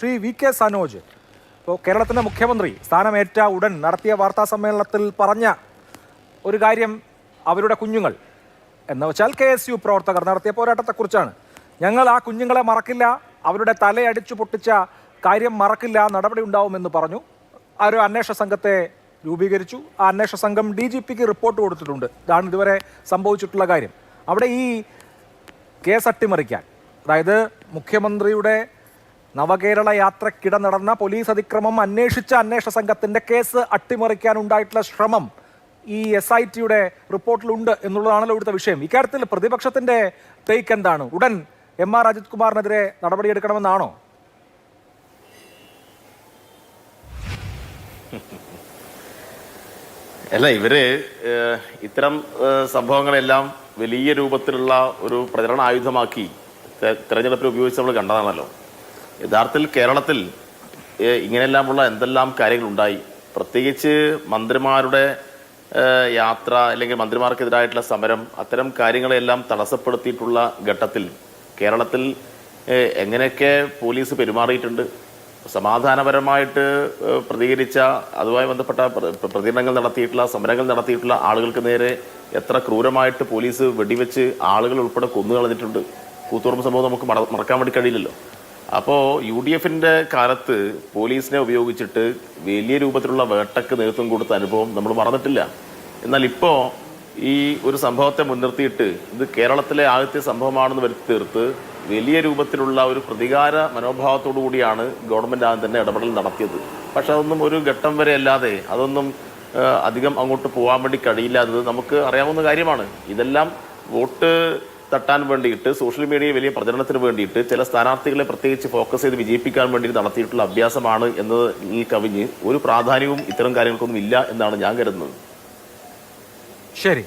Shri V K Sanoj ഇപ്പോൾ കേരളത്തിൻ്റെ മുഖ്യമന്ത്രി സ്ഥാനമേറ്റ ഉടൻ നടത്തിയ വാർത്താ സമ്മേളനത്തിൽ പറഞ്ഞ ഒരു കാര്യം അവരുടെ കുഞ്ഞുങ്ങൾ എന്ന് വെച്ചാൽ KSU പ്രവർത്തകർ നടത്തിയ പോരാട്ടത്തെക്കുറിച്ചാണ്. ഞങ്ങൾ ആ കുഞ്ഞുങ്ങളെ മറക്കില്ല, അവരുടെ തലയടിച്ചു പൊട്ടിച്ച കാര്യം മറക്കില്ല, നടപടി ഉണ്ടാവുമെന്ന് പറഞ്ഞു. ആ ഒരു അന്വേഷണ സംഘത്തെ രൂപീകരിച്ചു. ആ അന്വേഷണ സംഘം DGPക്ക് റിപ്പോർട്ട് കൊടുത്തിട്ടുണ്ട്. ഇതാണ് ഇതുവരെ സംഭവിച്ചിട്ടുള്ള കാര്യം. അവിടെ ഈ കേസ് അട്ടിമറിക്കാൻ, അതായത് മുഖ്യമന്ത്രിയുടെ നവകേരള യാത്രക്കിട നടന്ന പോലീസ് അതിക്രമം അന്വേഷിച്ച അന്വേഷണ സംഘത്തിന്റെ കേസ് അട്ടിമറിക്കാൻ ഉണ്ടായിട്ടുള്ള ശ്രമം ഈ SITയുടെ റിപ്പോർട്ടിലുണ്ട് എന്നുള്ളതാണല്ലോ ഇവിടുത്തെ വിഷയം. ഇക്കാര്യത്തിൽ പ്രതിപക്ഷത്തിന്റെ ടേക്ക് എന്താണ്? ഉടൻ MR അജിത് കുമാറിനെതിരെ നടപടിയെടുക്കണമെന്നാണോ? അല്ല, ഇവര് ഇത്തരം സംഭവങ്ങളെല്ലാം വലിയ രൂപത്തിലുള്ള ഒരു പ്രചരണ ആയുധമാക്കി തെരഞ്ഞെടുപ്പിൽ ഉപയോഗിച്ച് നമ്മൾ കണ്ടതാണല്ലോ. യഥാർത്ഥത്തിൽ കേരളത്തിൽ ഇങ്ങനെയെല്ലാമുള്ള എന്തെല്ലാം കാര്യങ്ങളുണ്ടായി, പ്രത്യേകിച്ച് മന്ത്രിമാരുടെ യാത്ര അല്ലെങ്കിൽ മന്ത്രിമാർക്കെതിരായിട്ടുള്ള സമരം, അത്തരം കാര്യങ്ങളെല്ലാം തടസ്സപ്പെടുത്തിയിട്ടുള്ള ഘട്ടത്തിൽ കേരളത്തിൽ എങ്ങനെയൊക്കെ പോലീസ് പെരുമാറിയിട്ടുണ്ട്, സമാധാനപരമായിട്ട് പ്രതികരിച്ച, അതുമായി ബന്ധപ്പെട്ട പ്രതികരണങ്ങൾ നടത്തിയിട്ടുള്ള, സമരങ്ങൾ നടത്തിയിട്ടുള്ള ആളുകൾക്ക് നേരെ എത്ര ക്രൂരമായിട്ട് പോലീസ് വെടിവെച്ച് ആളുകൾ ഉൾപ്പെടെ കൊന്നുകളഞ്ഞിട്ടുണ്ട്. കൂത്തുപറമ്പ് സംഭവം നമുക്ക് മറക്കാൻ വേണ്ടി കഴിയില്ലല്ലോ. അപ്പോൾ UDFന്റെ കാലത്ത് പോലീസിനെ ഉപയോഗിച്ചിട്ട് വലിയ രൂപത്തിലുള്ള വേട്ടക്ക് നേതൃത്വം കൊടുത്ത അനുഭവം നമ്മൾ മറന്നിട്ടില്ല. എന്നാൽ ഇപ്പോൾ ഈ ഒരു സംഭവത്തെ മുൻനിർത്തിയിട്ട് ഇത് കേരളത്തിലെ ആദ്യത്തെ സംഭവമാണെന്ന് വരുത്തി തീർത്ത് വലിയ രൂപത്തിലുള്ള ഒരു പ്രതികാര മനോഭാവത്തോടു കൂടിയാണ് ഗവൺമെൻറ് ആദ്യം തന്നെ ഇടപെടൽ നടത്തിയത്. പക്ഷെ അതൊന്നും ഒരു ഘട്ടം വരെ അല്ലാതെ അതൊന്നും അധികം അങ്ങോട്ട് പോകാൻ വേണ്ടി കഴിയില്ല. അത് നമുക്ക് അറിയാവുന്ന കാര്യമാണ്. ഇതെല്ലാം വോട്ട് തട്ടാൻ വേണ്ടിയിട്ട് സോഷ്യൽ മീഡിയയിൽ വലിയ പ്രചരണത്തിന് വേണ്ടിയിട്ട് ചില സ്ഥാനാർത്ഥികളെ പ്രത്യേകിച്ച് ഫോക്കസ് ചെയ്ത് വിജയിപ്പിക്കാൻ വേണ്ടി നടത്തിയിട്ടുള്ള അഭ്യാസമാണ് എന്നതിൽ കവിഞ്ഞ് ഒരു പ്രാധാന്യവും ഇത്തരം കാര്യങ്ങൾക്കൊന്നും ഇല്ല എന്നാണ് ഞാൻ കരുതുന്നത്. ശരി.